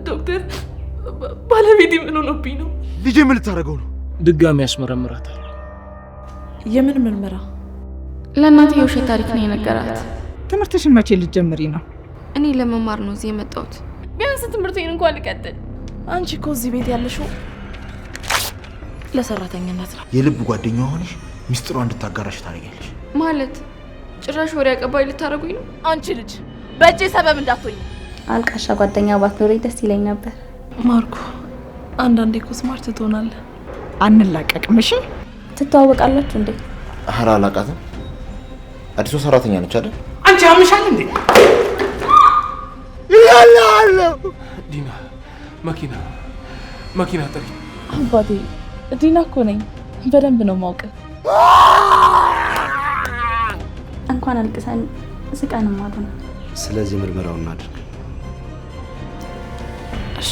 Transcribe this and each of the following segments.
ዶክተር ባለቤቴ ምን ሆኖብኝ ነው? ልጄ ምን ልታደርገው ነው? ድጋሚ ያስመረምራታል። የምን ምርመራ? ለእናቴ የውሸት ታሪክ ነው የነገራት። ትምህርትሽን መቼ ልትጀምሪ ነው? እኔ ለመማር ነው እዚህ የመጣሁት። ቢያንስ ትምህርቴን እንኳን ልቀጥል። አንቺ እኮ እዚህ ቤት ያለሽው ለሰራተኛነት ነው። የልብ ጓደኛዋ ሆነሽ ሚስጥሯ እንድታጋራሽ ታደርጊያለሽ ማለት ጭራሽ ወሬ አቀባይ ልታረጉኝ ነው? አንቺ ልጅ በእጄ ሰበብ እንዳትሆኝ። አልቃሻ ጓደኛ ባትኖረኝ ደስ ይለኝ ነበር። ማርኮ አንዳንዴ እኮ ስማርት ትሆናለህ። አንላቀቅም። እሺ ትተዋወቃላችሁ እንዴ? ኧረ አላውቃትም። አዲሷ ሰራተኛ ነች አይደል? አንቺ አምሻል እንዴ? ይላል ዲና መኪና ጥሪ። አባቴ ዲና እኮ ነኝ። በደንብ ነው የማውቀው። እንኳን አልቅሰን ስቀንም አሉን። ስለዚህ ምርመራውን እናድርግ። እሺ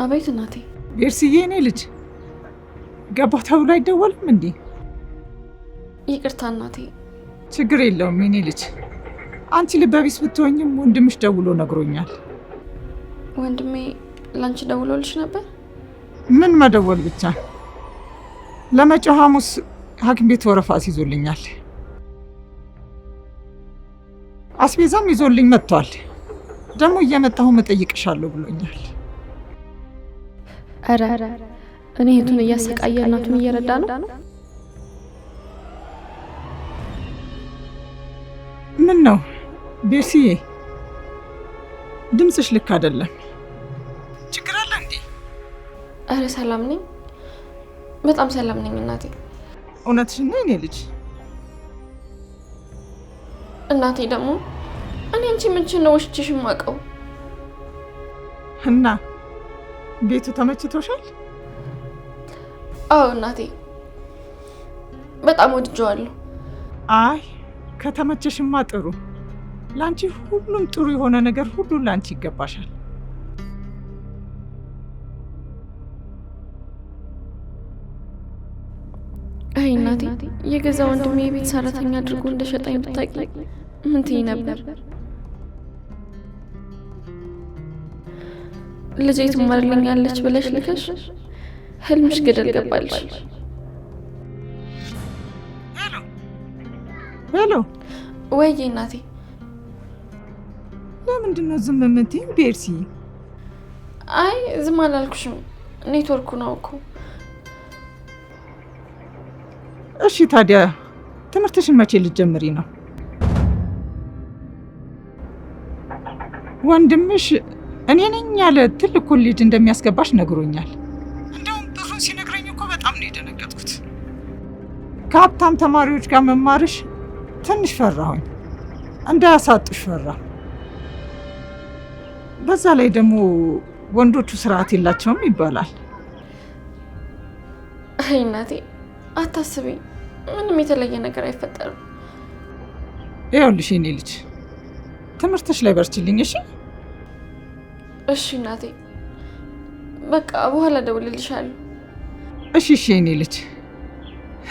አቤት እናቴ። ቤርሲዬ እኔ ልጅ ገባ ተብሎ አይደወልም እንዴ? ይቅርታ እናቴ። ችግር የለውም የኔ ልጅ። አንቺ ልበቢስ ብትሆኝም ወንድምሽ ደውሎ ነግሮኛል። ወንድሜ ላንቺ ደውሎልሽ ነበር? ምን መደወል ብቻ። ለመጪው ሐሙስ ሐኪም ቤት ወረፋ ይዞልኛል። አስቤዛም ይዞልኝ መጥቷል። ደግሞ እየመጣሁ መጠይቅሻለሁ ብሎኛል። አረ እኔ እህቱን እያሰቃየ እናቱን እየረዳ ነው። ምን ነው ቤርሲዬ? ድምፅሽ ልክ አይደለም። ችግር አለ እንዴ? አረ ሰላም ነኝ፣ በጣም ሰላም ነኝ እናቴ። እውነትሽን ነው የኔ ልጅ? እናቴ ደግሞ እኔ አንቺ ምን ነው ወሽችሽ ማቀው? እና ቤቱ ተመችቶሻል? አዎ እናቴ በጣም ወድጄዋለሁ። አይ ከተመቸሽማ ጥሩ። ላንቺ ሁሉም ጥሩ የሆነ ነገር ሁሉ ላንቺ ይገባሻል። አይ እናቴ የገዛ ወንድሜ የቤት ሰራተኛ አድርጎ እንደሸጣኝ ብታውቂ ምን ትይ ነበር? ልጄ ትማርልኛለች ብለሽ ልከሽ ህልምሽ ገደል ገባልሽ። ሄሎ ወይዬ እናቴ። ለምንድን ነው ዝም የምትይኝ ቤርሲ? አይ ዝም አላልኩሽም፣ ኔትወርኩ ነው እኮ። እሺ ታዲያ ትምህርትሽን መቼ ልትጀምሪ ነው? ወንድምሽ እኔ ነኝ ያለ ትልቅ ኮሌጅ እንደሚያስገባሽ ነግሮኛል። እንደውም ብሩን ሲነግረኝ እኮ በጣም ነው የደነገጥኩት። ከሀብታም ተማሪዎች ጋር መማርሽ ትንሽ ፈራሁኝ፣ እንዳያሳጡሽ ፈራ። በዛ ላይ ደግሞ ወንዶቹ ስርዓት የላቸውም ይባላል። አይ እናቴ አታስቢ፣ ምንም የተለየ ነገር አይፈጠርም። ይኸውልሽ የኔ ልጅ ትምህርትሽ ላይ በርችልኝ እሺ? እሺ እናቴ፣ በቃ በኋላ ደውልልሻለሁ። እሺ የኔ ልጅ።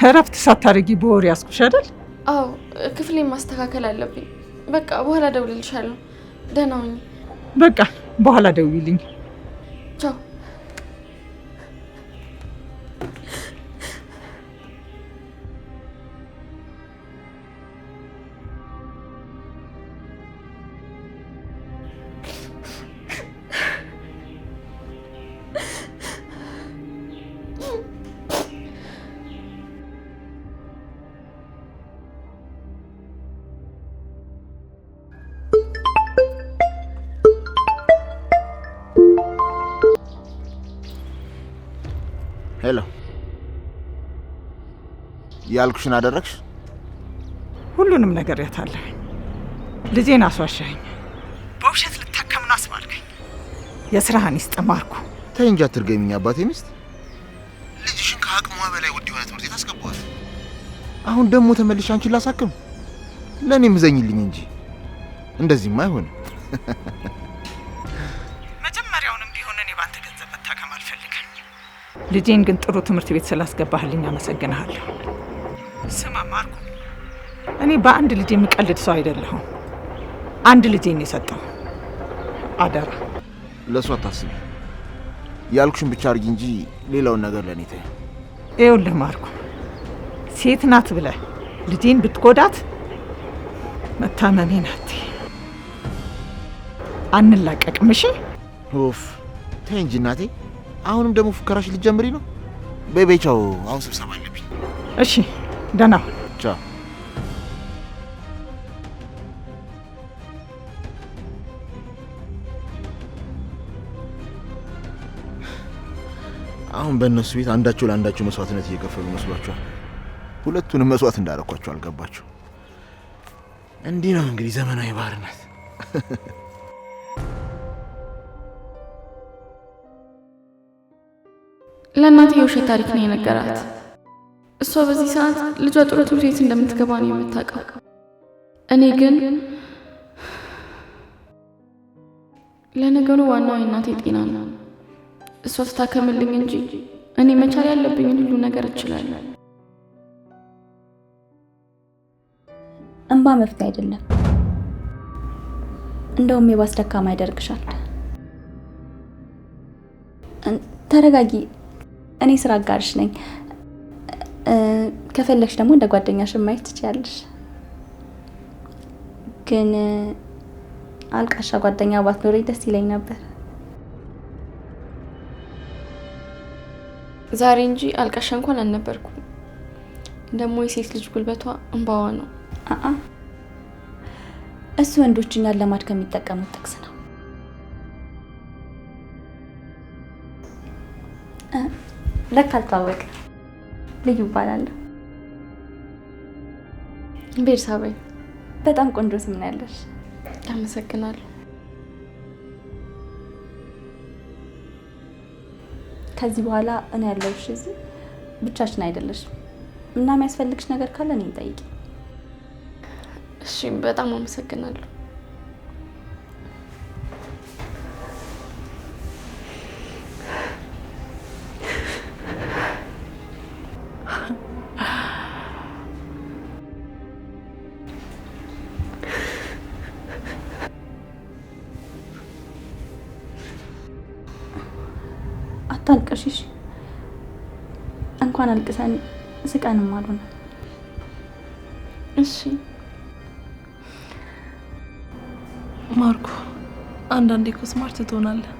እረፍት ሳታደርጊ በወሬ ያስኩሽ አይደል? አዎ ክፍሌን ማስተካከል አለብኝ። በቃ በኋላ ደውልልሻለሁ። ደህና ሁኚ። በቃ በኋላ ደውይልኝ። ቻው። ሄሎ ያልኩሽን አደረግሽ? ሁሉንም ነገር ያታለኝ። ልጄን አስዋሻኝ። በውሸት ልታከምን አስባልከኝ። የስራህን ይስጥ ማርኩ። ተይ እንጂ አትርገሚኝ አባቴ ሚስት። ልጅሽን ከአቅሟ በላይ ውድ የሆነ ትምህርት ቤት አስገባዋት። አሁን ደግሞ ተመልሼ አንቺን ላሳክም? ለእኔም ዘኝልኝ እንጂ እንደዚህማ አይሆንም። መጀመሪያውንም ቢሆን እኔ ባንተ ገንዘብ መታከም አልፈልግም። ልጄን ግን ጥሩ ትምህርት ቤት ስላስገባህልኝ አመሰግንሃለሁ። ስማ ማርኩ፣ እኔ በአንድ ልጅ የምቀልድ ሰው አይደለሁም። አንድ ልጄን የሰጠው አደራ። ለእሱ አታስቢ፣ ያልኩሽን ብቻ አድርጊ እንጂ ሌላውን ነገር ለእኔ ተይ። ይኸውልህ ማርኩ፣ ሴት ናት ብለህ ልጄን ብትጎዳት መታመሜ ናት። አንላቀቅም እሺ? ኦፍ ተይ እንጂ እናቴ። አሁንም ደግሞ ፉከራሽ ልትጀምሪ ነው? በይ በይ ቻው፣ አሁን ስብሰባ አለብኝ። እሺ ደህና ሁን። ቻው። አሁን በእነሱ ቤት አንዳቸው ለአንዳቸው መስዋዕትነት እየከፈሉ መስሏቸዋል። ሁለቱንም መስዋዕት እንዳረኳቸው አልገባቸው። እንዲህ ነው እንግዲህ ዘመናዊ ባርነት። ለእናቴ የውሸት ታሪክ ነው የነገራት። እሷ በዚህ ሰዓት ልጇ ጥሩ ትምህርት ቤት እንደምትገባ ነው የምታውቀው። እኔ ግን ለነገሩ ዋናው የእናቴ ጤና ነው። እሷ ትታከምልኝ እንጂ እኔ መቻል ያለብኝን ሁሉ ነገር እችላለሁ። እንባ መፍትሄ አይደለም፣ እንደውም የባስ ደካማ ያደርግሻል። ተረጋጊ፣ እኔ ስራ አጋርሽ ነኝ። ከፈለግሽ ደግሞ እንደ ጓደኛሽ ማየት ትችያለሽ። ግን አልቃሻ ጓደኛ ባትኖረኝ ደስ ይለኝ ነበር። ዛሬ እንጂ አልቃሻ እንኳን አልነበርኩም። ደግሞ የሴት ልጅ ጉልበቷ እንባዋ ነው። እሱ ወንዶች እኛን ለማድከም የሚጠቀሙት ጥቅስ ነው። ለካ አልተዋወቅም። ልዩ እባላለሁ። ቤርሳቤ፣ በጣም ቆንጆ ስም ነው ያለሽ። አመሰግናለሁ። ከዚህ በኋላ እኔ ያለሁሽ እዚህ፣ ብቻሽን አይደለሽም። እና የሚያስፈልግሽ ነገር ካለ እኔን ጠይቂ። እሺ፣ በጣም አመሰግናለሁ። አታልቅሽ። እንኳን አልቅሰን ስቀንም አልሆነ። እሺ ማርኩ፣ አንዳንዴ እኮ ስማርት ትሆናለህ።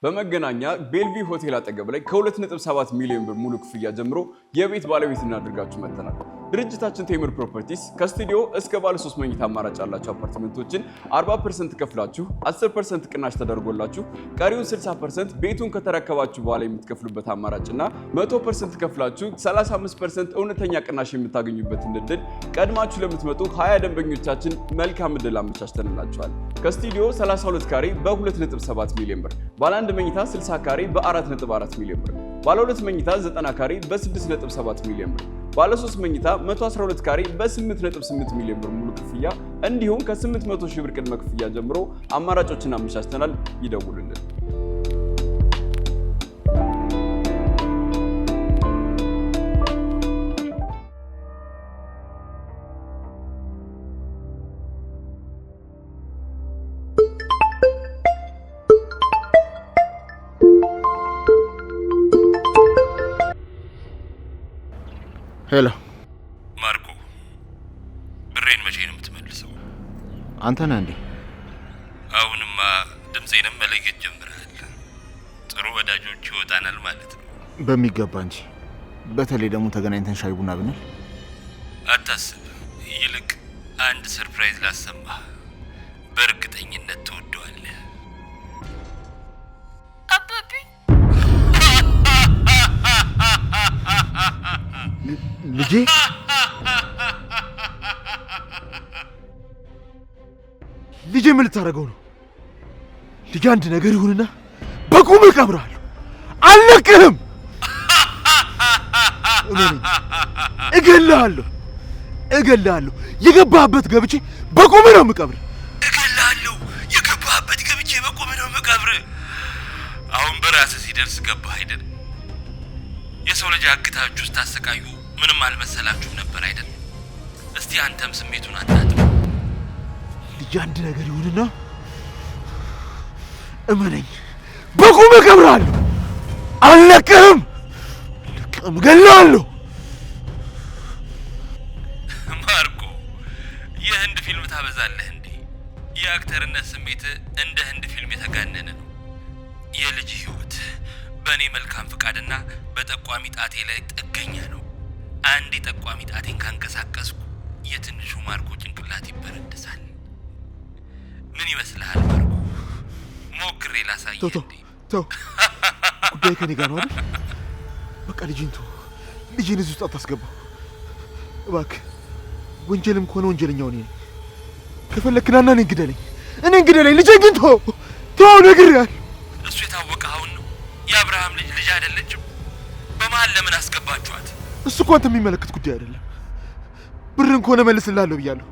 በመገናኛ ቤልቪ ሆቴል አጠገብ ላይ ከ2.7 ሚሊዮን ብር ሙሉ ክፍያ ጀምሮ የቤት ባለቤት እናድርጋችሁ መጥተናል። ድርጅታችን ቴምር ፕሮፐርቲስ ከስቱዲዮ እስከ ባለ 3 መኝታ አማራጭ ያላችሁ አፓርትመንቶችን 40% ከፍላችሁ 10% ቅናሽ ተደርጎላችሁ ቀሪውን 60% ቤቱን ከተረከባችሁ በኋላ የምትከፍሉበት አማራጭና 100% ከፍላችሁ 35% እውነተኛ ቅናሽ የምታገኙበትን እድል ቀድማችሁ ለምትመጡ 20 ደንበኞቻችን መልካም እድል አመቻችተንላችኋል። ከስቱዲዮ 32 ካሬ በ2.7 ሚሊዮን ብር፣ ባለ 1 መኝታ 60 ካሬ በ4.4 ሚሊዮን ብር፣ ባለ 2 መኝታ 90 ካሬ በ6.7 ሚሊዮን ብር፣ ባለ 3 መኝታ 112 ካሬ በ8.8 ሚሊዮን ብር ሙሉ ክፍያ እንዲሁም ከ800 ሺህ ብር ቅድመ ክፍያ ጀምሮ አማራጮችን አመቻችተናል። ይደውሉልን። ሄሎ ማርኮ፣ ብሬን መቼ ነው የምትመልሰው? አንተ ነህ እንዴ? አሁንማ ድምጼንም መለየት ጀምረሃል። ጥሩ ወዳጆች ይወጣናል ማለት ነው። በሚገባ እንጂ። በተለይ ደግሞ ተገናኝተን ሻይ ቡና ብንል። አታስብ፣ ይልቅ አንድ ሰርፕራይዝ ላሰማህ። በእርግጠኝነት ትወደዋለህ። አባቢ ልጄ ልጄ ምን ልታደርገው ነው? ልጅ አንድ ነገር ይሁንና በቁም እቀብራለሁ። አልለቅህም። እገልሃለሁ። የገባህበት ገብቼ በቁም ነው የምቀብር። እገልሃለሁ። የገባህበት ገብቼ በቁም ነው የምቀብር። አሁን በራስህ ሲደርስ ገባህ አይደል? የሰው ልጅ አግታችሁ ስታሰቃዩ ምንም አልመሰላችሁም ነበር አይደል? እስቲ አንተም ስሜቱን አታጥብ። ልጅ አንድ ነገር ይሁንና እመነኝ በቁም እቀብራለሁ። አልለቅህም። እገልሃለሁ። ማርኮ የህንድ ፊልም ታበዛለህ እንዴ? የአክተርነት ስሜት እንደ ህንድ ፊልም የተጋነነ ነው። የልጅ ህይወት በእኔ መልካም ፍቃድና በጠቋሚ ጣቴ ላይ ጥገኛ ነው። አንድ የጠቋሚ ጣቴን ካንቀሳቀስኩ የትንሹ ማርኮ ጭንቅላት ይበረድሳል። ምን ይመስልሃል ማርኮ? ሞክሬ ላሳየህ እንዴ? ተው፣ ጉዳይ ከኔ ጋር ነው አይደል? በቃ ልጅን እዚህ ውስጥ አታስገባው እባክህ። ወንጀልም ከሆነ ወንጀለኛው እኔ ነኝ። ከፈለክ ናና እኔን ግደለኝ። ልጄን ግን ተው ነግሬሃለሁ። እሱ የታወቀ አሁን ነው። የአብርሃም ልጅ አይደለችም? በመሀል ለምን አስገባችኋት? እሱ እኮ አንተ የሚመለከት ጉዳይ አይደለም። ብርን ከሆነ መልስልሃለሁ ብያለሁ።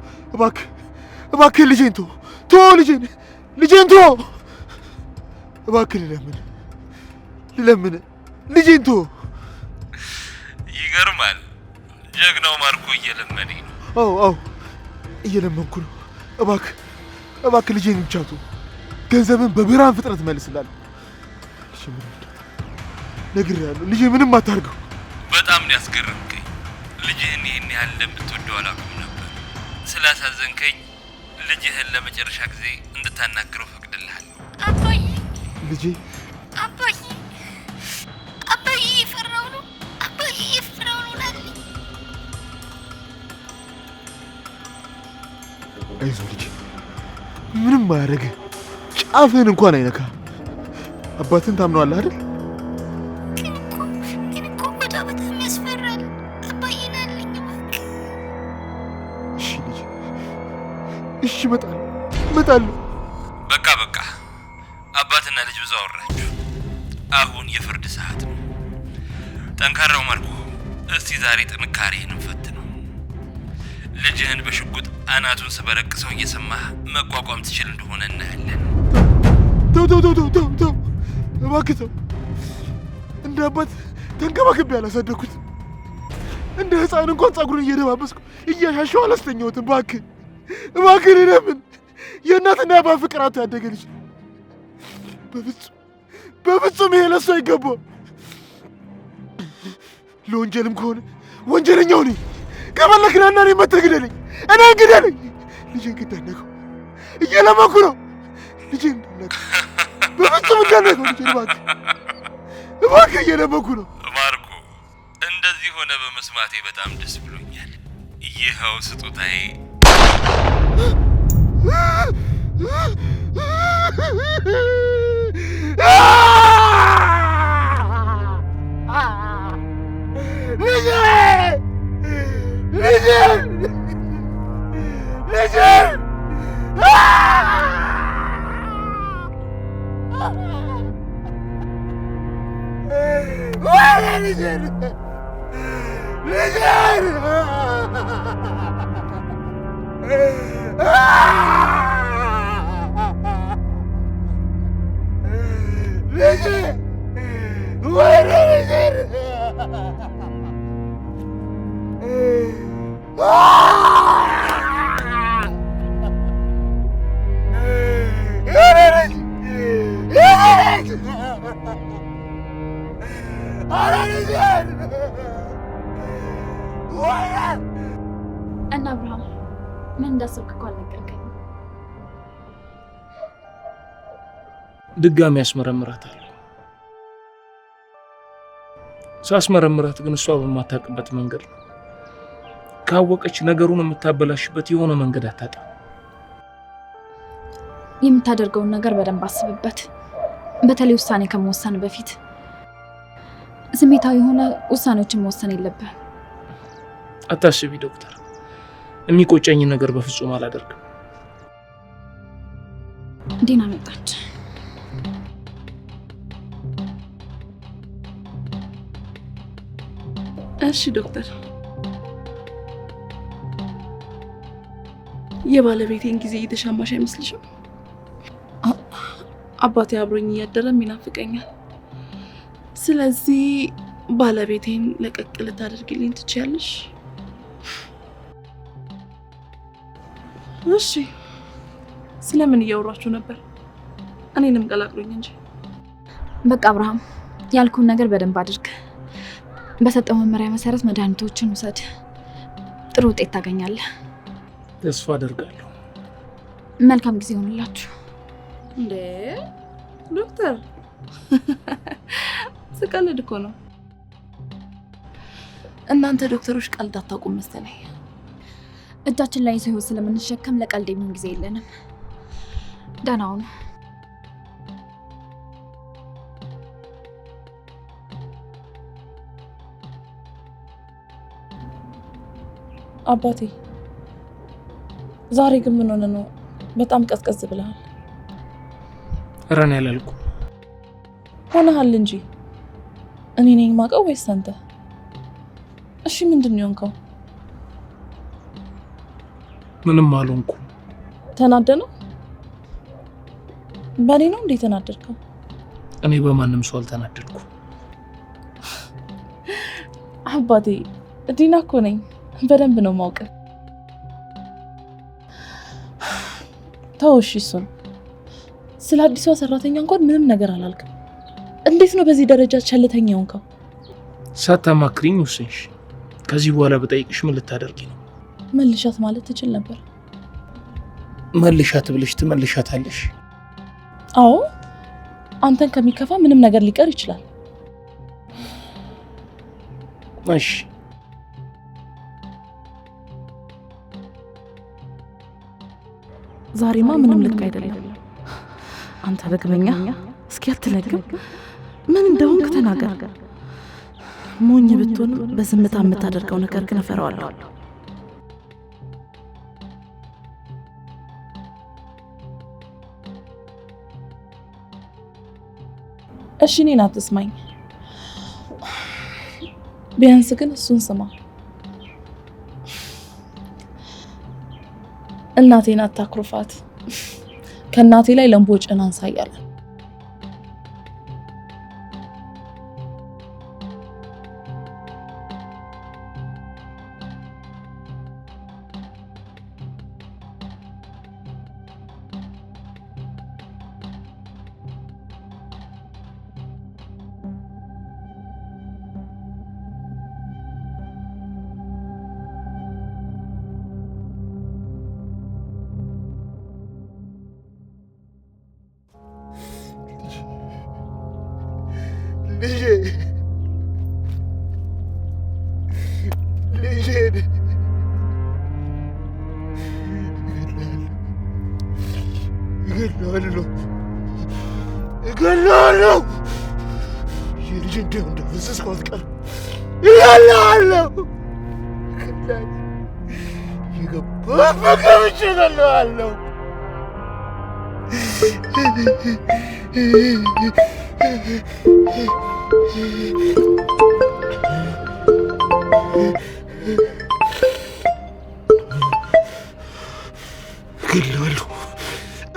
እባክህ ልጄን ልጄን እባክህ ልለምን ልጄን ይገርማል። ጀግናው ማርኮ እየለመነኝ ነው። አዎ እየለመንኩ ነው። እባክህ ልጄን ብቻ ገንዘብን በብርሃን ፍጥነት መልስልሃለሁ። ነግሬሃለሁ። ልጄ ምንም አታርገው። በጣም ነው ያስገረምከኝ። ልጅህን ይህን ያህል እንደምትወደው አላውቅም ነበር። ስላሳዘንከኝ ልጅህን ለመጨረሻ ጊዜ እንድታናግረው ፈቅድልሃለሁ። አባዬ ልጄ አባዬ እየፈራሁ ነው። ላልኝ አይዞህ ልጄ፣ ምንም አያደርግህ። ጫፍህን እንኳን አይነካ። አባትን ታምነዋለህ አይደል? ግን እኮ በጣም ያስፈራል። አባዬ ናልኝ እባክህ። እሺ ልጄ፣ እሺ እመጣለሁ። በቃ አባትና ልጅ ብዙ አወራችሁ። አሁን የፍርድ ሰዓት ነው። ጠንካራው ማርኮ፣ እስቲ ዛሬ ጥንካሬህን እንፈትነው። ልጅህን በሽጉጥ አናቱን ስበረቅሰው እየሰማህ መቋቋም ትችል እንደሆነ እናያለን። ተው እባክህ ተው። እንደ አባት ተንከባክቤ ያላሳደግኩት እንደ ሕፃን እንኳን ጸጉርን እየደባበስኩ እያሻሸው አላስተኛሁትም። እባክህ ለምን የእናትና የአባት ፍቅር አቶ ያደገ ልጅ በፍጹም ይሄ ለሱ አይገባም። ለወንጀልም ከሆነ ወንጀለኛው ነኝ። ከፈለክ ና እኔን መተህ ግደለኝ። ልጄን እንዳትነካው እየለመንኩ ነው። ልጄን እንዳትነካው፣ በፍጹም እንዳትነካው። ልጄን እባክህ እየለመንኩ ነው። ማርኮ፣ እንደዚህ ሆነ በመስማቴ በጣም ደስ ብሎኛል። ይኸው ስጦታዬ። እና አብርሃም ምን እንዳሰብክ እኮ አልነገርከኝም። ድጋሚ ያስመረምራታል። ሳስመረምራት ግን እሷ በማታውቅበት መንገድ ነው። ካወቀች ነገሩን የምታበላሽበት የሆነ መንገድ አታጣም። የምታደርገውን ነገር በደንብ አስብበት። በተለይ ውሳኔ ከመወሰን በፊት ስሜታዊ የሆነ ውሳኔዎችን መወሰን የለብህም። አታስቢ ዶክተር፣ የሚቆጨኝ ነገር በፍጹም አላደርግም። ዲና መጣች። እሺ ዶክተር፣ የባለቤቴን ጊዜ እየተሻማሽ አይመስልሽም? አባቴ አብሮኝ እያደረም ይናፍቀኛል። ስለዚህ ባለቤቴን ለቀቅ ልታደርግልኝ ትችያለሽ? እሺ፣ ስለምን እያወራችሁ ነበር? እኔንም ቀላቅሉኝ እንጂ። በቃ አብርሃም ያልኩን ነገር በደንብ አድርግ። በሰጠው መመሪያ መሰረት መድኃኒቶችን ውሰድ። ጥሩ ውጤት ታገኛለህ። ተስፋ አደርጋለሁ። መልካም ጊዜ ይሁንላችሁ። እንዴ ዶክተር፣ ስቀልድ እኮ ነው። እናንተ ዶክተሮች ቀልድ አታውቁም መሰለኝ። እጃችን ላይ ሰው ስለምንሸከም ለቀልድ የሚሆን ጊዜ የለንም። ደህና ሁኑ። አባቴ ዛሬ ግን ምን ሆነ ነው? በጣም ቀዝቀዝ ብለሃል። ረን ያላልኩ ሆነሃል እንጂ እኔ ነኝ ማውቀው ወይስ አንተ? እሺ ምንድን ነው የሆንከው? ምንም አልሆንኩ። ተናደ ነው? በእኔ ነው እንዴ ተናደድከው? እኔ በማንም ሰው አልተናደድኩ። አባቴ ዲና እኮ ነኝ። በደንብ ነው ማውቀው። ተውሽ እሱን። ስለ አዲሷ ሰራተኛ እንኳን ምንም ነገር አላልክም። እንዴት ነው በዚህ ደረጃ ቸልተኛ ሆንከው? ሳታማክሪኝ ወሰንሽ። ከዚህ በኋላ በጠይቅሽ ምን ልታደርጊ ነው? መልሻት ማለት ትችል ነበር። መልሻት ብለሽ ትመልሻታለሽ? አዎ፣ አንተን ከሚከፋ ምንም ነገር ሊቀር ይችላል። እሺ ዛሬማ ምንም ልክ አይደለም። አንተ ደግመኛ እስኪ አትለግም። ምን እንደሆንክ ተናገር። ሞኝ ብትሆንም በዝምታ የምታደርገው ነገር ግን እፈራዋለሁ። እሺ እኔን አትስማኝ። ቢያንስ ግን እሱን ስማ። እናቴን አታክሩፋት። ከእናቴ ላይ ለምቦጭን አንሳያለን። እገላለሁ። የልጅ እንደፈሰስኩ አትቀርም። እገላለሁ። የገባበት ገብቼ እገላለሁ። እገላለሁ።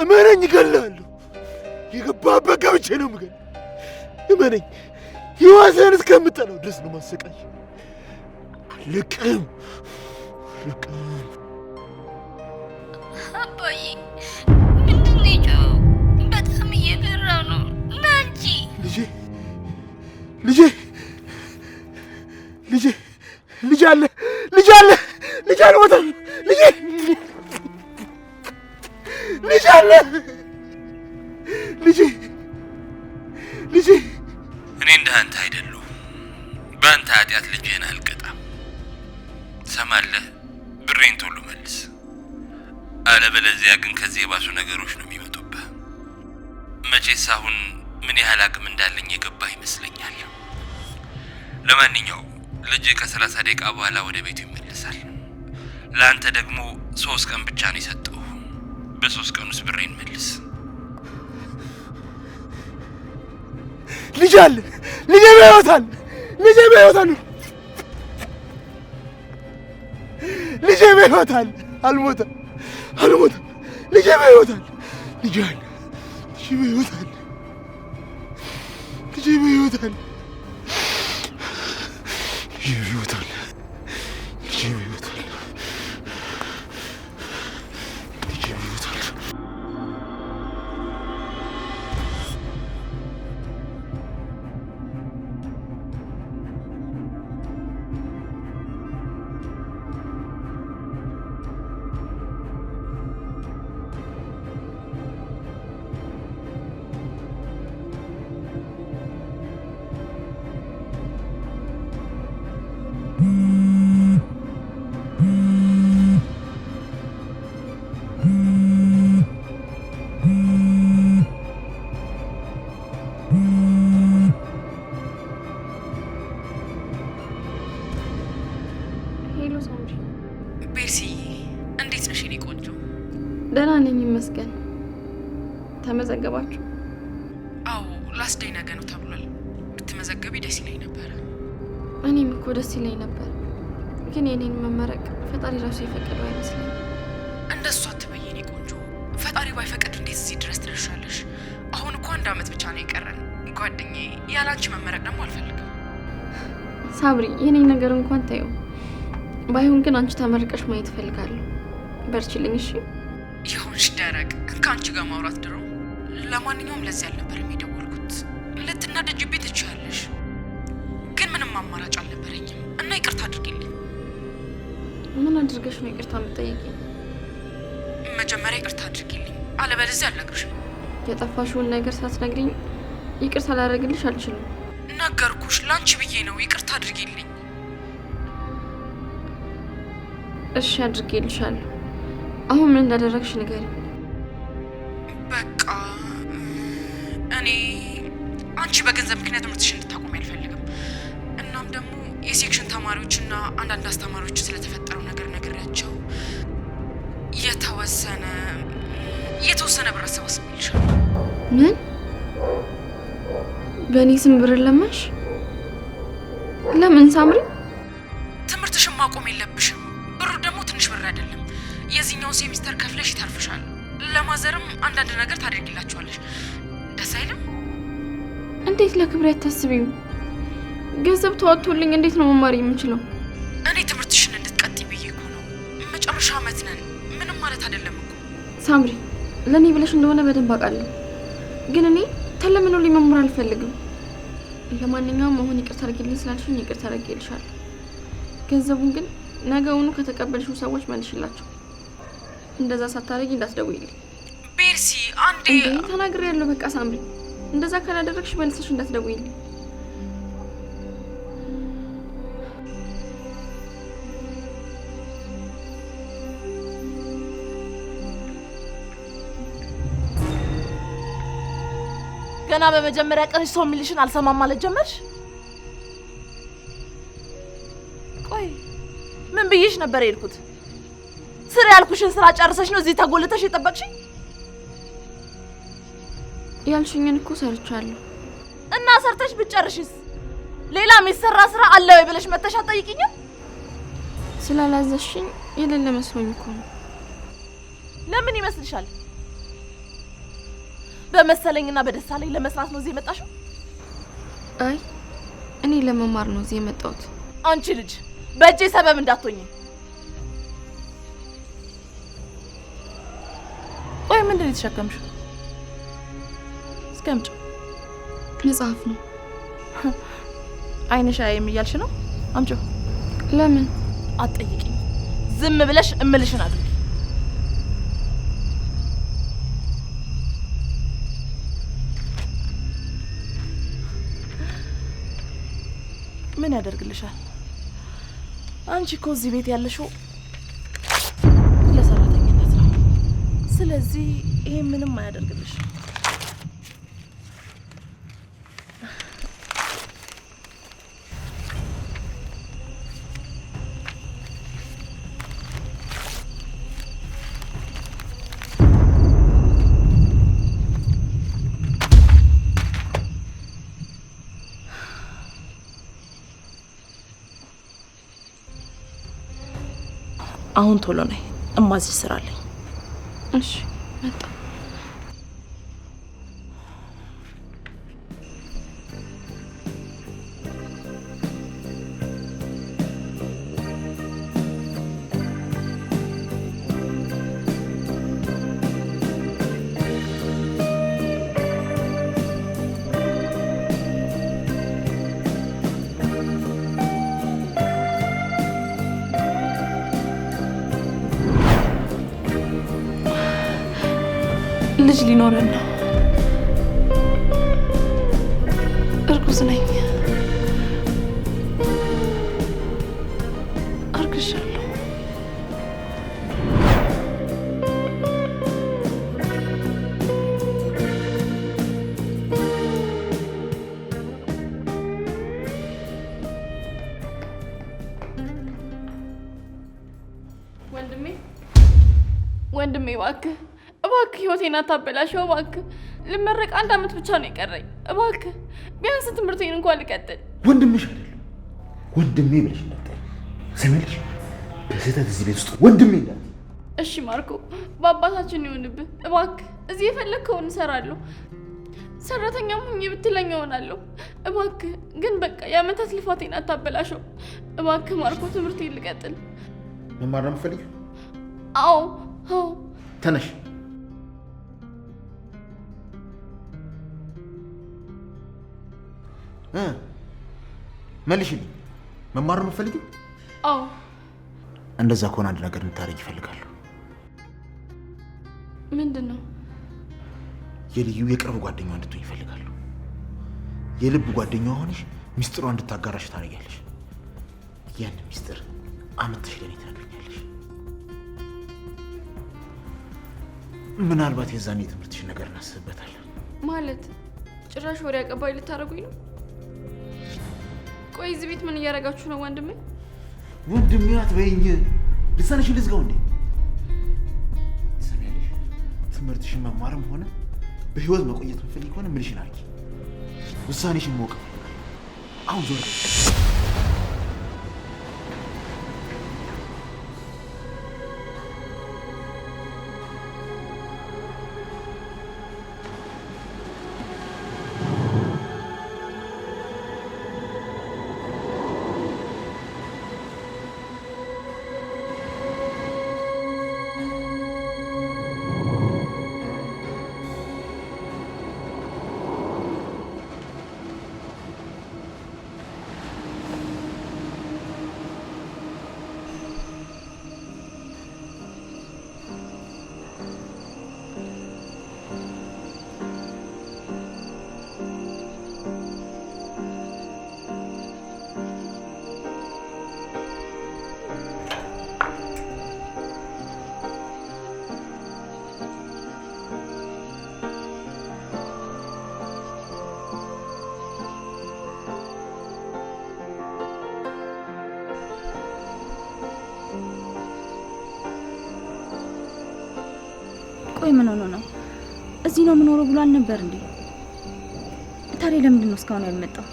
እመነኝ፣ እገላለሁ። የገባበት ገብቼ ነው የምገለው። እመነኝ፣ ሕይወትህን እስከምጠላው ድረስ ነው ማሰቃይ። አልለቅም፣ አልለቅም። አባዬ ምንድን ነው የጮኸው? በጣም እየፈራ ነው። ና እንጂ ልጄ፣ ልጄ፣ ልጄ፣ ልጄ አለ፣ ልጄ አለ፣ ልጄ አልሞተም። ልጄ፣ ልጄ አለ፣ ልጄ፣ ልጄ። እኔ እንደ አንተ አይደለሁም። በአንተ ኃጢአት ልጄን አልቀጣም። ሰማለህ? ብሬን ቶሎ መልስ፣ አለበለዚያ ግን ከዚህ የባሱ ነገሮች ነው የሚመጡብህ። መቼስ አሁን ምን ያህል አቅም እንዳለኝ የገባህ ይመስለኛል። ለማንኛውም ልጅ ከ30 ደቂቃ በኋላ ወደ ቤቱ ይመለሳል። ለአንተ ደግሞ 3 ቀን ብቻ ነው የሰጠው። በ3 ቀን ውስጥ ብሬን መልስ። ልጄ አለ፣ ልጄ በሕይወት አለ፣ ልጄ በሕይወት አለ። ልጄ በሕይወት አለ። አልሞተም። ልጄ በሕይወት አለ። ልጄ በሕይወት አለ። ልጄ በሕይወት አለ። ልጄ በሕይወት አለ። ልጄ በሕይወት አለ። ልጄ በሕይወት አለ። ሄሎ ሳምሪ። ቤርሲ እንዴት ነሽ የኔ ቆንጆ? ደህና ነኝ ይመስገን። ተመዘገባችሁ? አዎ ላስት ዴይ ነገ ነው ተብሏል። ብትመዘገቢ ደስ ይለኝ ነበር። እኔም እኮ ደስ ይለኝ ነበር፣ ግን የኔን መመረቅ ፈጣሪ ራሱ የፈቀደው አይመስለኝም። እንደሱ አትበይ የኔ ቆንጆ። ፈጣሪ ባይፈቅድ እንዴት እዚህ ድረስ ትደርሻለሽ? አሁን እኮ 1 ዓመት ብቻ ነው የቀረን ጓደኛዬ። ያላንቺ መመረቅ ደግሞ አልፈልግም። ሳብሪ የኔን ነገር እንኳን ታየው፣ ባይሆን ግን አንቺ ተመርቀሽ ማየት እፈልጋለሁ። በርቺልኝ እሺ? ይሁንሽ ደረቅ፣ ከአንቺ ጋር ማውራት ድሮ። ለማንኛውም ለዚህ አልነበረም የደወልኩት። ልትናደጂብኝ ትችያለሽ፣ ግን ምንም አማራጭ አልነበረኝም እና ይቅርታ አድርጊልኝ። ምን አድርገሽ ነው ይቅርታ የምትጠይቂኝ? መጀመሪያ ይቅርታ አድርጊልኝ፣ አለበለዚያ አልነግርሽም። የጠፋሽውን ነገር ሳትነግሪኝ ይቅርታ ላደርግልሽ አልችልም። ነገርኩሽ፣ ላንቺ ብዬ ነው። ይቅርታ አድርጊልኝ። እሺ አድርጌልሻለሁ። አሁን ምን እንዳደረግሽ ንገሪኝ። በቃ እኔ አንቺ በገንዘብ ምክንያት ትምህርትሽን እንድታቆሚ አልፈልግም። እናም ደግሞ የሴክሽን ተማሪዎችና አንዳንድ አስተማሪዎች ስለተፈጠረው ነገር ነግሬያቸው የተወሰነ ብር አሰባስቤልሻለሁ። ምን? በእኔ ስም ብር ለማሽ? ለምን ሳምሪ? ትምህርትሽን ማቆም የለብሽም። ብሩ ደግሞ ትንሽ ብር አይደለም። የዚህኛውን ሴሚስተር ከፍለሽ ይተርፍሻል። ለማዘርም አንዳንድ ነገር ታደርጊላችኋለሽ። ደስ አይልም? እንዴት ለክብሬ አታስቢም? ገንዘብ ተዋጥቶልኝ እንዴት ነው መማር የምችለው? እኔ ትምህርትሽን እንድትቀጥይ ብዬ እኮ ነው። መጨረሻ ዓመት ነን። ምንም ማለት አይደለም እኮ ሳምሪ። ለእኔ ብለሽ እንደሆነ በደንብ አውቃለሁ፣ ግን እኔ ተለምኖልኝ መማር አልፈልግም። ለማንኛውም አሁን ይቅርታ አድርጊልኝ ስላልሽኝ ይቅርታ አድርጌልሻለሁ። ገንዘቡን ግን ነገውኑ ከተቀበልሽው ሰዎች መልሽላቸው። እንደዛ ሳታረጊ እንዳትደውይልኝ። ቤርሲ አንዴ ተናግሬያለሁ። በቃ ሳምሪ፣ እንደዛ ካላደረግሽ መልሰሽ እንዳትደውይልኝ። ገና በመጀመሪያ ቀንሽ ሰው የሚልሽን አልሰማም ማለት ጀመርሽ? ቆይ ምን ብዬሽ ነበር የሄድኩት? ስራ ያልኩሽን ስራ ጨርሰሽ ነው እዚህ ተጎልተሽ የጠበቅሽኝ? ያልሽኝን እኮ ሰርቻለሁ። እና ሰርተሽ ብትጨርሽስ ሌላ የሚሰራ ስራ አለ ወይ ብለሽ መተሽ አትጠይቂኝም? ስላላዘሽኝ የሌለ መስሎኝ እኮ ነው። ለምን ይመስልሻል? በመሰለኝና በደሳለኝ ለመስራት ነው እዚህ የመጣሽው? አይ እኔ ለመማር ነው እዚህ የመጣሁት። አንቺ ልጅ በእጄ ሰበብ እንዳትሆኚ። ቆይ ምንድን ነው የተሸከምሽው? እስኪ አምጪው። መጽሐፍ ነው። አይንሽ አያይም እያልሽ ነው? አምጪው። ለምን? አትጠይቂኝ። ዝም ብለሽ እምልሽን አድርጊ። ምን ያደርግልሻል? አንቺ እኮ እዚህ ቤት ያለሽው ለሰራተኝነት ነው። ስለዚህ ይሄ ምንም አያደርግልሽ። አሁን ቶሎ ነይ፣ እማዝሽ ስራ አለኝ። እሺ መጣ። ልጅ ሊኖረን ነው። እርጉዝ ነኝ። አርግሻለሁ። ወንድሜ እባክህ እባክህ ህይወቴን አታበላሸው እባክህ። ልመረቅ 1 አመት ብቻ ነው የቀረኝ። እባክህ ቢያንስ ትምህርቴን እንኳን ልቀጥል። ወንድምሽ አይደለም ወንድሜ ብለሽ እንዳትጠሪ ሰሚልሽ። በስህተት እዚህ ቤት ውስጥ ወንድሜ እንዳት። እሺ ማርኮ በአባታችን ይሁንብህ እባክህ። እዚህ የፈለግከውን እሰራለሁ። ሰራተኛም ሁኜ ብትለኝ እሆናለሁ። እባክህ ግን በቃ የአመታት ልፋቴን አታበላሸው እባክህ ማርኮ። ትምህርቴን ልቀጥል። መማር ነው የምትፈልጊው? አዎ አዎ። ተነሽ። መልሽልኝ። መማር ነው የምትፈልጊው? አዎ። እንደዛ ከሆነ አንድ ነገር እንድታደርጊ እፈልጋለሁ። ምንድን ነው? የልዩ የቅርብ ጓደኛዋ እንድትሆኝ እፈልጋለሁ። የልብ ጓደኛዋ ሆነሽ ሚስጥሯ እንድታጋራሽ ታደርጊያለሽ። ያን ሚስጥር አመጥተሽ ለኔ ትነግሪኛለሽ። ምናልባት የዛኔ የትምህርትሽ ነገር እናስብበታለን። ማለት ጭራሽ ወሬ አቀባይ ልታደርጉኝ ነው? ቆይ እዚህ ቤት ምን እያደረጋችሁ ነው ወንድሜ? ወንድሜ አትበይኝ። ልሳንሽ ልዝጋው እንዴ? ትሰሚያለሽ? ትምህርትሽን መማርም ሆነ በህይወት መቆየት የምትፈልጊ ከሆነ ምልሽን አድርጊ። ውሳኔሽን ሞቅ። አሁን ዞር። ቆይ ምን ሆኖ ነው? እዚህ ነው የምኖረው ብሎ አልነበር እንዴ? ታዲያ ለምንድን ነው እስካሁን ያልመጣው?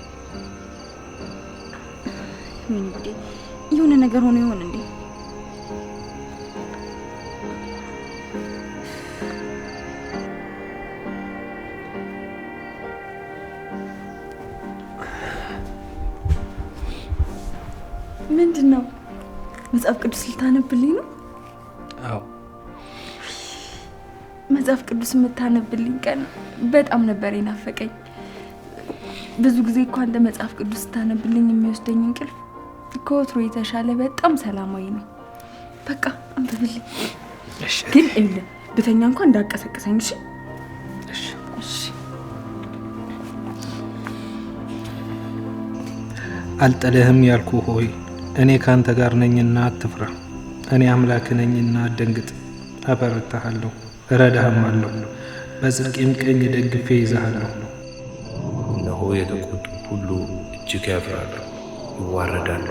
ምን ጉዴ! የሆነ ነገር ሆኖ ይሆን እንዴ? ምንድን ነው? መጽሐፍ ቅዱስ ልታነብልኝ ነው? አዎ። መጽሐፍ ቅዱስ የምታነብልኝ ቀን በጣም ነበር የናፈቀኝ። ብዙ ጊዜ እኮ አንተ መጽሐፍ ቅዱስ ስታነብልኝ የሚወስደኝ እንቅልፍ ከወትሮ የተሻለ በጣም ሰላማዊ ነው። በቃ አንብብልኝ። እሺ። ግን እለ ብተኛ እንኳን እንዳቀሰቅሰኝ። እሺ እሺ እሺ። አልጠለህም ያልኩ ሆይ እኔ ካንተ ጋር ነኝና አትፍራ። እኔ አምላክ ነኝና አትደንግጥ። አበረታሃለሁ፣ እረዳህማለሁ፣ በጽድቄም ቀኝ ደግፌ ይዛሃለሁ። እነሆ የተቆጡ ሁሉ እጅግ ያፍራሉ፣ ይዋረዳሉ፣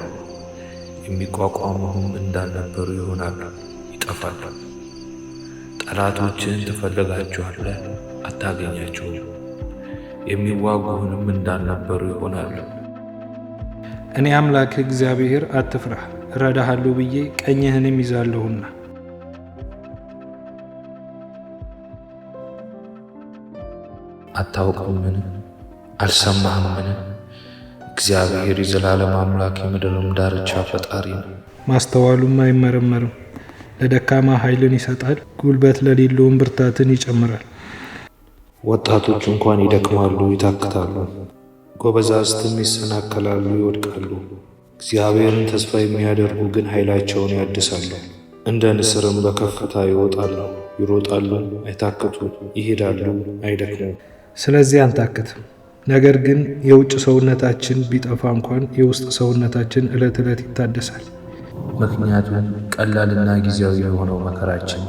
የሚቋቋሙህም እንዳልነበሩ ይሆናሉ፣ ይጠፋሉ። ጠላቶችህን ትፈልጋቸዋለህ፣ አታገኛቸውም፣ የሚዋጉህንም እንዳልነበሩ ይሆናሉ። እኔ አምላክ እግዚአብሔር አትፍራ፣ እረዳሃለሁ ብዬ ቀኝህንም ይዛለሁና። አታውቅምን? አልሰማህምን? እግዚአብሔር የዘላለም አምላክ የምድርም ዳርቻ ፈጣሪ ነው። ማስተዋሉም አይመረመርም። ለደካማ ኃይልን ይሰጣል፣ ጉልበት ለሌለውም ብርታትን ይጨምራል። ወጣቶች እንኳን ይደክማሉ፣ ይታክታሉ፣ ጎበዛዝትም ይሰናከላሉ፣ ይወድቃሉ። እግዚአብሔርን ተስፋ የሚያደርጉ ግን ኃይላቸውን ያድሳሉ። እንደ ንስርም በከፍታ ይወጣሉ፣ ይሮጣሉ፣ አይታክቱ፣ ይሄዳሉ፣ አይደክሙም። ስለዚህ አንታክትም። ነገር ግን የውጭ ሰውነታችን ቢጠፋ እንኳን የውስጥ ሰውነታችን ዕለት ዕለት ይታደሳል። ምክንያቱም ቀላልና ጊዜያዊ የሆነው መከራችን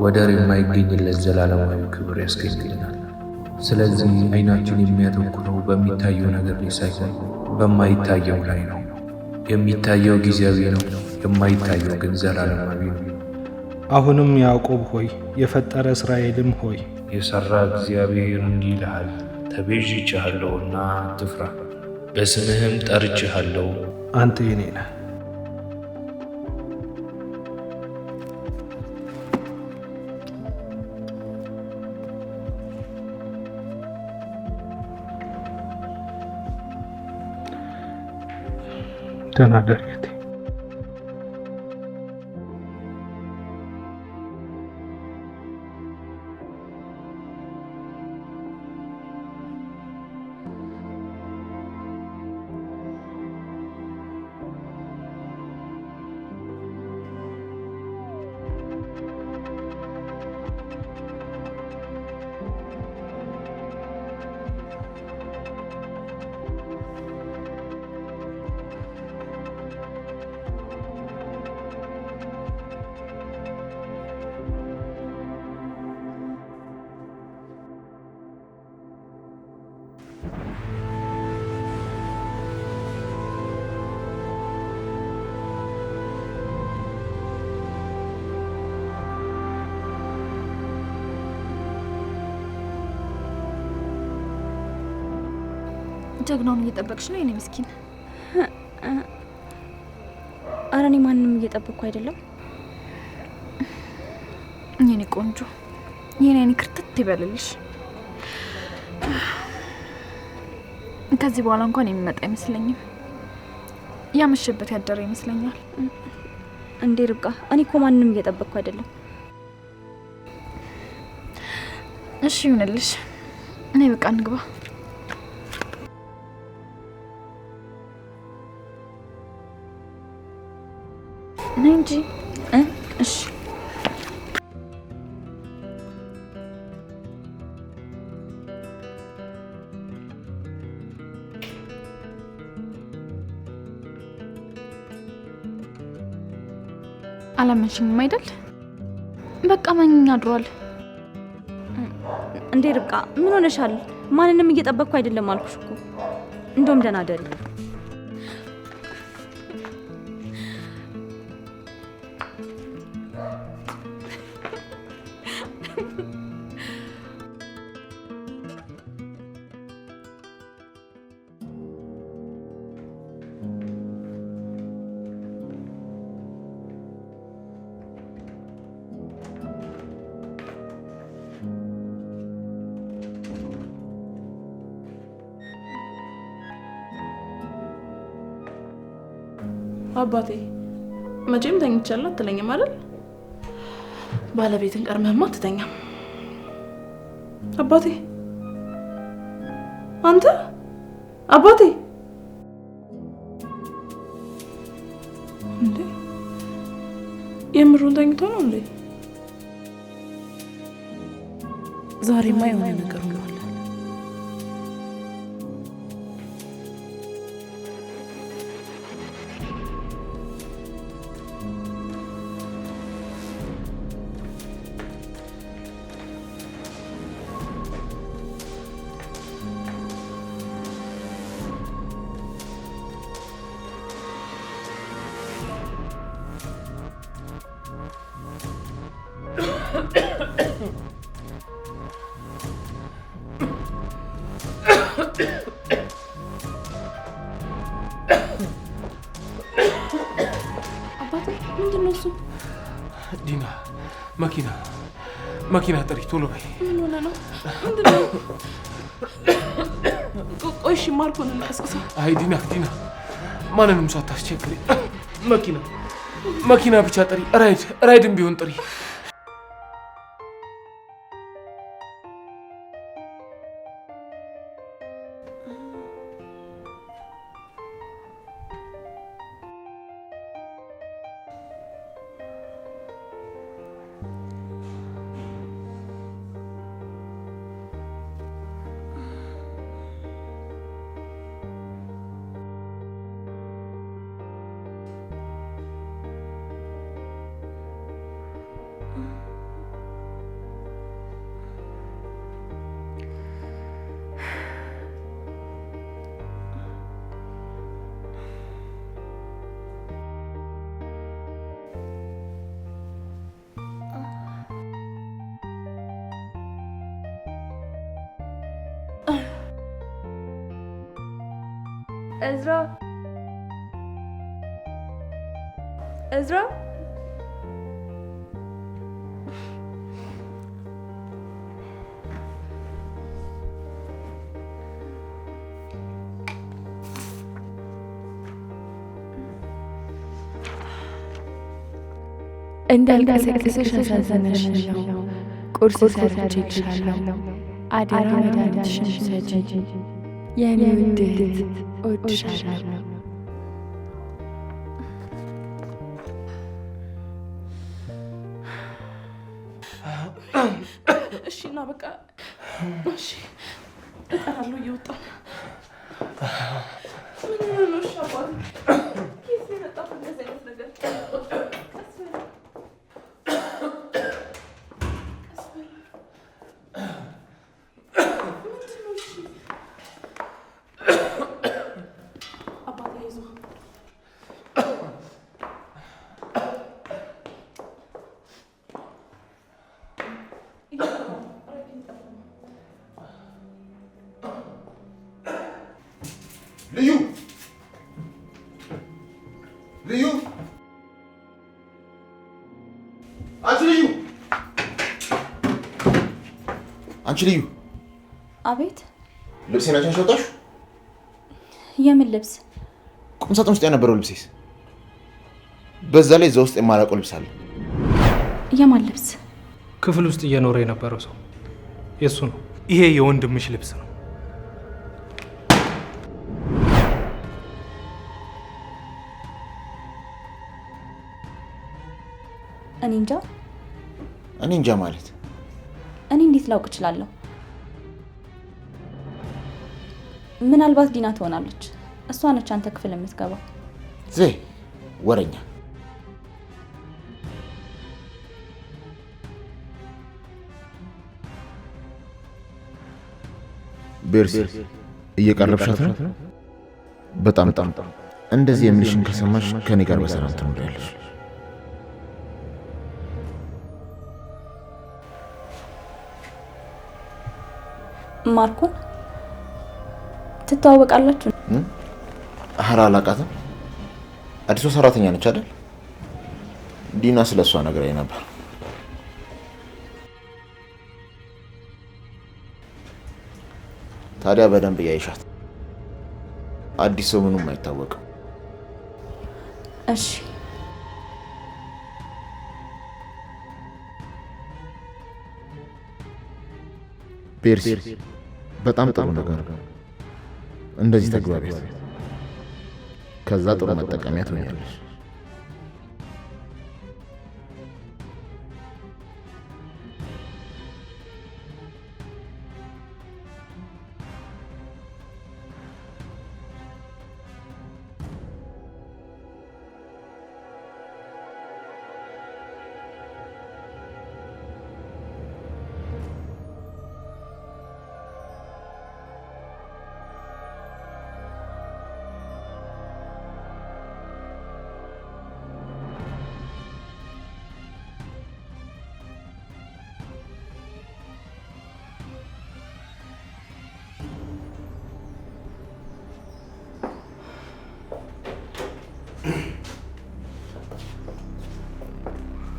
ወደር የማይገኝለት ዘላለማዊ ክብር ያስገኝልናል። ስለዚህ ዓይናችን የሚያተኩረው በሚታየው ነገር ላይ ሳይሆን በማይታየው ላይ ነው። የሚታየው ጊዜያዊ ነው፣ የማይታየው ግን ዘላለማዊ ነው። አሁንም ያዕቆብ ሆይ፣ የፈጠረ እስራኤልም ሆይ፣ የሠራ እግዚአብሔር እንዲህ ይልሃል፣ ተቤዥቼሃለሁና አትፍራ፣ በስምህም ጠርቼሃለሁ፣ አንተ የኔ ነህ። ደህና እደር ጌቴ። ጀግናውን እየጠበቅሽ ነው የኔ ምስኪን? ኧረ እኔ ማንንም እየጠበቅኩ አይደለም። የኔ ቆንጆ፣ የኔ ክርትት ይበልልሽ። ከዚህ በኋላ እንኳን የሚመጣ አይመስለኝም። ያመሸበት ያደረ ይመስለኛል። እንዴ ርብቃ፣ እኔ እኮ ማንንም እየጠበቅኩ አይደለም። እሺ ይሁንልሽ። እኔ በቃ እንግባ። ነይ እንጂ። እሺ አላመንሽኝም አይደል? በቃ ማንኛ አድሯል። እንዴ ርብቃ፣ ምን ሆነሻል? ማንንም እየጠበቅኩ አይደለም አልኩሽ እኮ። እንደውም ደህና አይደል? አባቴ መቼም ተኝቻለሁ አትለኝም አይደል? ባለቤትን ቀርመህማ አትተኛም። አባቴ አንተ አባቴ እንዴ የምሩን ተኝቶ ነው እንዴ? ዛሬማ የሆነ ነገር ሆኗል። መኪና ጥሪ፣ ቶሎ በይ። ምን ሆነ ነው? ምንድነው? ቆይ እሺ፣ ማርኮን እንቀስቅሰው። አይ ዲና፣ ማንንም ሰው አታስቸግሪ። መኪና ብቻ ጥሪ፣ ራይድም ቢሆን ጥሪ። እዝራ እንዳልቀሰቅስሽ አሳዝነሻለሁ። ቁርስ ሰርቼልሻለሁ። አደራ መድኃኒትሽን ውሰጂ። የኔ ውድ እህት እወድሻለሁ። እሺ እና በቃ እሺ፣ እጠራለሁ እየወጣሁ። ምን ነው? እሺ አባቴ፣ ኬስ የመጣው እንደዚህ አይነት ነገር ልዩ አንቺ ልዩ። አቤት። ልብሴን አንቺ ነሽ ያወጣሽው? የምን ልብስ? ቁም ሳጥን ውስጥ የነበረው ልብሴስ። በዛ ላይ እዛ ውስጥ የማላውቀው ልብስ አለ። የማን ልብስ? ክፍል ውስጥ እየኖረ የነበረው ሰው የእሱ ነው። ይሄ የወንድምሽ ልብስ ነው። እኔ እንጃ ማለት እኔ እንዴት ላውቅ እችላለሁ? ምናልባት ዲና ትሆናለች። እሷ ነች አንተ ክፍል የምትገባው። ወረኛ። ቤርሲ እየቀረብሻት ነው? በጣም እንደዚህ የሚልሽን ከሰማሽ ከኔ ጋር በሰላም ትኖሪያለሽ። ማርኮን ትተዋወቃላችሁ? ኧረ አላውቃትም። አዲሷ ሰራተኛ ነች አይደል? ዲና ስለሷ ነግራኝ ነበር። ታዲያ በደንብ እያይሻት። አዲስ ሰው ምኑም አይታወቅም። እሺ ቤርሲ በጣም ጥሩ ነገር ነው። እንደዚህ ተግባቢያት። ከዛ ጥሩ መጠቀሚያ ትሆኛለሽ።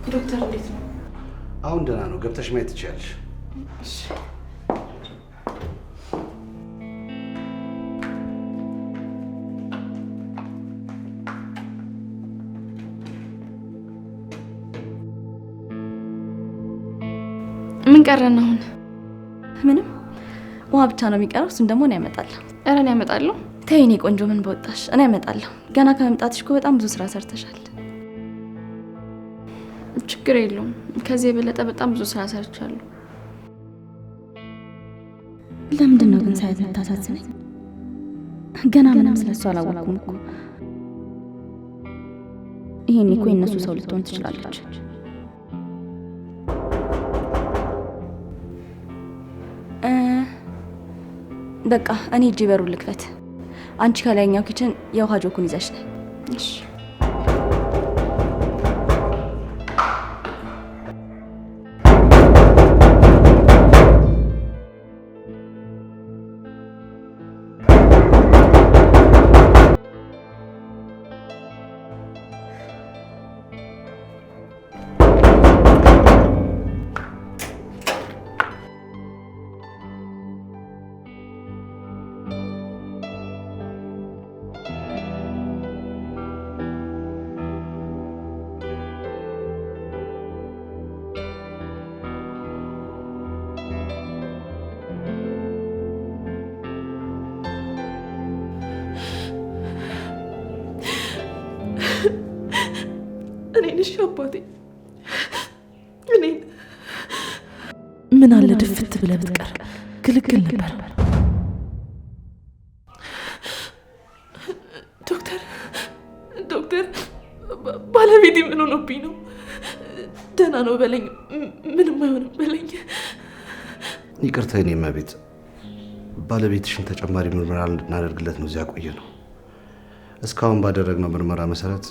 ዶክተር እንዴት ነው? አሁን ደህና ነው። ገብተሽ ማየት ትችያለሽ። ምን ቀረን አሁን? ምንም ውሃ ብቻ ነው የሚቀረው። እሱን ደግሞ እኔ ያመጣለሁ። ኧረ እኔ ያመጣለሁ። ተይ የኔ ቆንጆ፣ ምን በወጣሽ። እኔ ያመጣለሁ። ገና ከመምጣትሽ እኮ በጣም ብዙ ስራ ሰርተሻል። ችግር የለውም። ከዚህ የበለጠ በጣም ብዙ ስራ ሰርቻለሁ። ለምንድን ነው ግን ሳያት የምታሳዝነኝ? ገና ምንም ስለሷ አላወቅኩም እኮ። ይሄን እኮ የእነሱ ሰው ልትሆን ትችላለች። በቃ እኔ እጄ በሩ ልክፈት። አንቺ ከላይኛው ኪችን የውሃ ጆኩን ይዘሽ ነይ። እሺ። እኔንሽ አባቴ እኔን ምን አለ ድፍት ብለህ ብትቀር ግልግል ነበር። ዶክተር ባለቤቴ ምን ሆኖብኝ ነው? ደህና ነው በለኝ፣ ምንም አይሆንም በለኝ። ይቅርታ የኔ እመቤት፣ ባለቤትሽን ተጨማሪ ምርመራ እንድናደርግለት ነው እዚያ ቆየ ነው። እስካሁን ባደረግነው ምርመራ መሰረት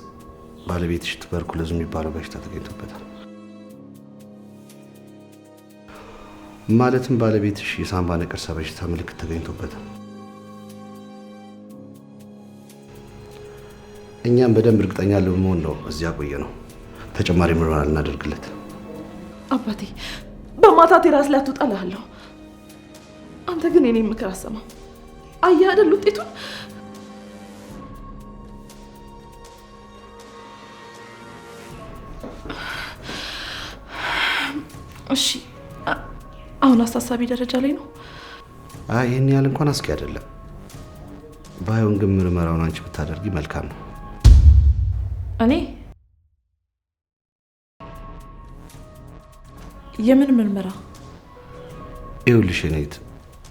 ባለቤትሽ ቱበርኩሎዝ የሚባለው በሽታ ተገኝቶበታል። ማለትም ባለቤትሽ የሳምባ ነቀርሳ በሽታ ምልክት ተገኝቶበታል። እኛም በደንብ እርግጠኛ ለመሆን ነው እዚያ ቆየ ነው ተጨማሪ ምርመራ ልናደርግለት። አባቴ በማታ ቴራስ ላይ አትወጣልሃለሁ። አንተ ግን የኔን ምክር አሰማ። አየህ አይደል ውጤቱን? እሺ አሁን አሳሳቢ ደረጃ ላይ ነው። ይህን ያህል እንኳን አስጊ አይደለም። ባይሆን ግን ምርመራውን አንቺ ብታደርጊ መልካም ነው። እኔ የምን ምርመራ? ይኸውልሽ እኔት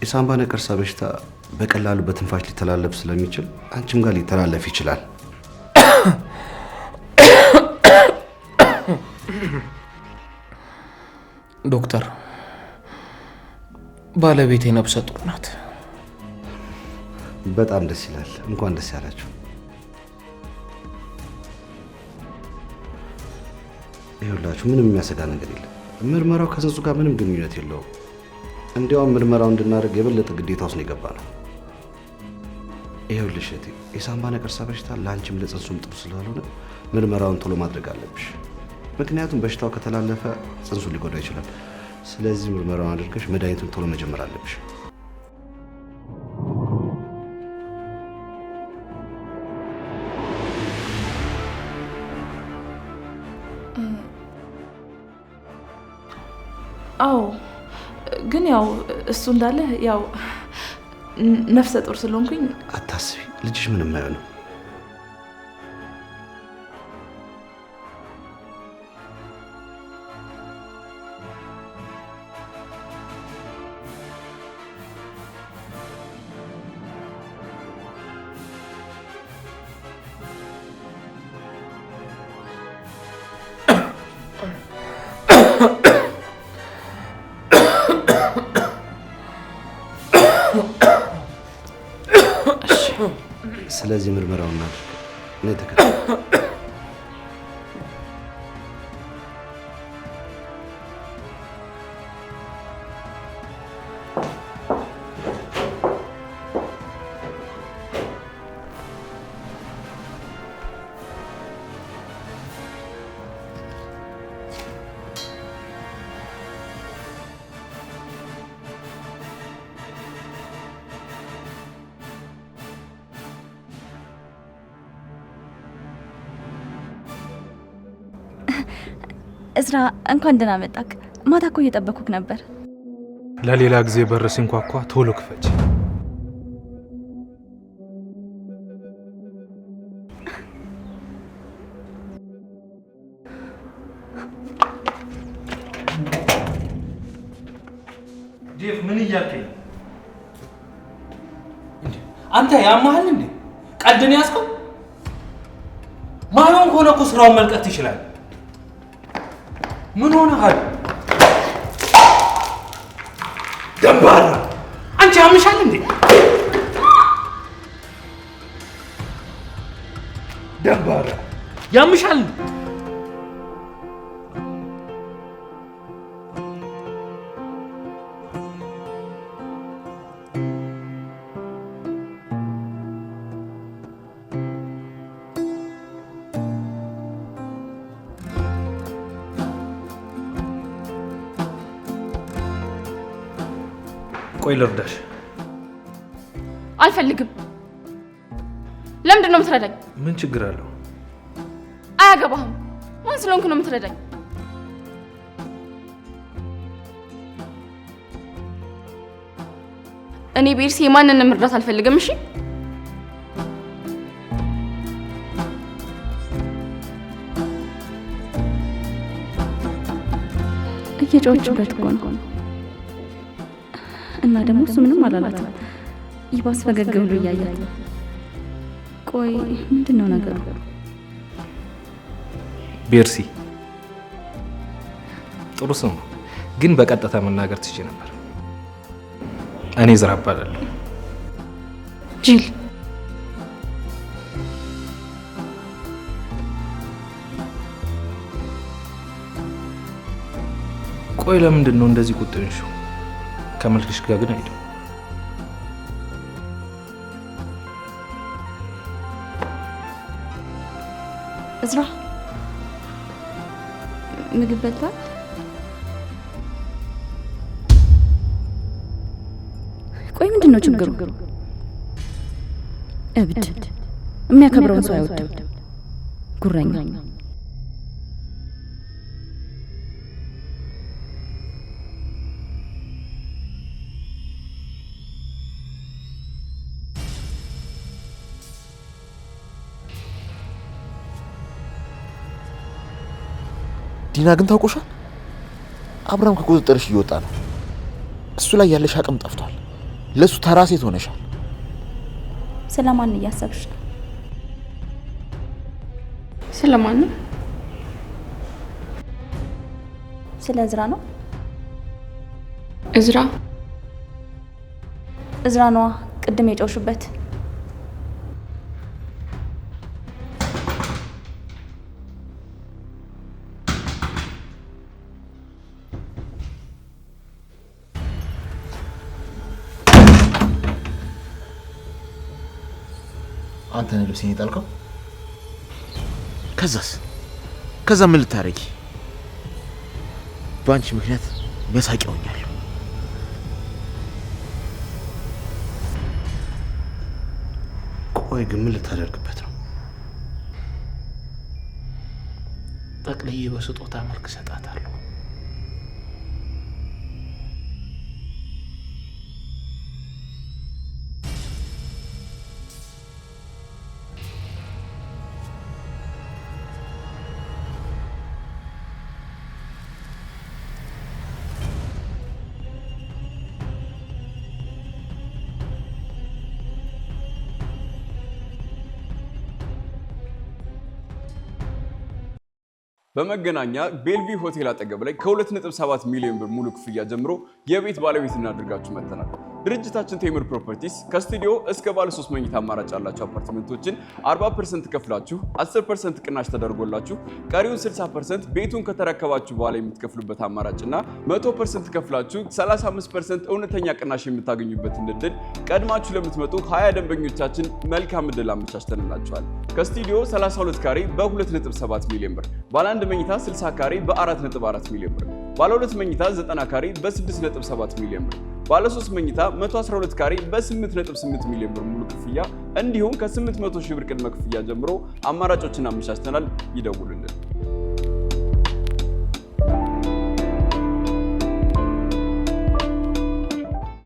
የሳምባ ነቀርሳ በሽታ በቀላሉ በትንፋሽ ሊተላለፍ ስለሚችል አንቺም ጋር ሊተላለፍ ይችላል። ዶክተር ባለቤቴ ነፍሰ ጡር ናት። በጣም ደስ ይላል። እንኳን ደስ ያላችሁ። ይኸውላችሁ ምንም የሚያሰጋ ነገር የለም። ምርመራው ከጽንሱ ጋር ምንም ግንኙነት የለውም። እንዲያውም ምርመራው እንድናደርግ የበለጠ ግዴታ ውስጥ ነው የገባነው። ይኸውልሽ እህቴ የሳምባ ነቀርሳ በሽታ ለአንቺም ለጽንሱም ጥሩ ስላልሆነ ምርመራውን ቶሎ ማድረግ አለብሽ። ምክንያቱም በሽታው ከተላለፈ ጽንሱ ሊጎዳ ይችላል። ስለዚህ ምርመራውን አድርገሽ መድኃኒቱን ቶሎ መጀመር አለብሽ። አዎ ግን ያው እሱ እንዳለ ያው ነፍሰ ጡር ስለሆንኩኝ አታስቢ፣ ልጅሽ ምንም አይሆንም። ስለዚህ ምርመራውን እናድርግ። እኔ ተከታተል። እዝራ እንኳን ደህና መጣክ። ማታ እኮ እየጠበኩክ ነበር። ለሌላ ጊዜ በር ሲንኳኳ ቶሎ ክፈች። ጄፍ ምን እያልከኝ? አንተ ያማሃል እንዴ? ቀልድን ያዝከው? ማየውን ከሆነ እኮ ስራውን መልቀቅ ትችላለህ። ምን ሆነሃል? ደንባራ አንቺ ያምሻል እንዴ? ደንባራ ያምሻል? ቆይ ልርዳሽ። አልፈልግም። ለምንድን ነው የምትረዳኝ? ምን ችግር አለው? አያገባህም። ማን ስለሆንክ ነው የምትረዳኝ? እኔ ቤርሲ የማንንም እርዳታ አልፈልግም። እሺ እየጮችበት እኮ ነው። እና ደግሞ እሱ ምንም አላላትም። ይባስ ፈገግ ብሎ እያያት። ቆይ ምንድነው ነገሩ? ቤርሲ ጥሩ ስም ነው፣ ግን በቀጥታ መናገር ትችይ ነበር። እኔ እዝራ እባላለሁ። ጅል ቆይ ለምንድን ነው እንደዚህ ቁጥንሽው? ከመልክሽ ጋር ግን አይደለም። እዝራ ምግብ በልቷል? ቆይ ምንድን ነው ችግሩ? እብድ የሚያከብረውን ሰው አይወድም። ጉረኛ ዲና ግን ታውቆሻል? አብርሃም ከቁጥጥርሽ እየወጣ ነው። እሱ ላይ ያለሽ አቅም ጠፍቷል። ለሱ ተራ ሴት ሆነሻል። ስለማን እያሰብሽ ነው? ስለማን ነው? ስለ እዝራ ነው። እዝራ ነዋ ቅድም የጮሽበት። አንተ ነህ ልብሴን የጣልከው? ከዛ ምን ልታረጊ? በአንቺ ምክንያት መሳቂያ ሆኛለሁ። ቆይ ግን ምን ልታደርግበት ነው? ጠቅልዬ በስጦታ መልክ እሰጣታለሁ። በመገናኛ ቤልቪ ሆቴል አጠገብ ላይ ከ2.7 ሚሊዮን ብር ሙሉ ክፍያ ጀምሮ የቤት ባለቤት እናድርጋችሁ መጥተናል። ድርጅታችን ቴምር ፕሮፐርቲስ ከስቱዲዮ እስከ ባለ 3 መኝታ አማራጭ ያላችሁ አፓርትመንቶችን 40% ከፍላችሁ 10% ቅናሽ ተደርጎላችሁ ቀሪውን 60% ቤቱን ከተረከባችሁ በኋላ የምትከፍሉበት አማራጭና 100% ከፍላችሁ 35% እውነተኛ ቅናሽ የምታገኙበትን እድል ቀድማችሁ ለምትመጡ 20 ደንበኞቻችን መልካም እድል አመቻችተንላችኋል። ከስቱዲዮ 32 ካሬ በ2.7 ሚሊዮን ብር፣ ባለ 1 መኝታ 60 ካሬ በ4.4 ሚሊዮን ብር፣ ባለ 2 መኝታ 90 ካሬ በ6.7 ሚሊዮን ብር፣ ባለ 3 መኝታ 112 ካሬ በ8.8 ሚሊዮን ብር ሙሉ ክፍያ እንዲሁም ከ800 ሺህ ብር ቅድመ ክፍያ ጀምሮ አማራጮችን አመቻችተናል። ይደውሉልን።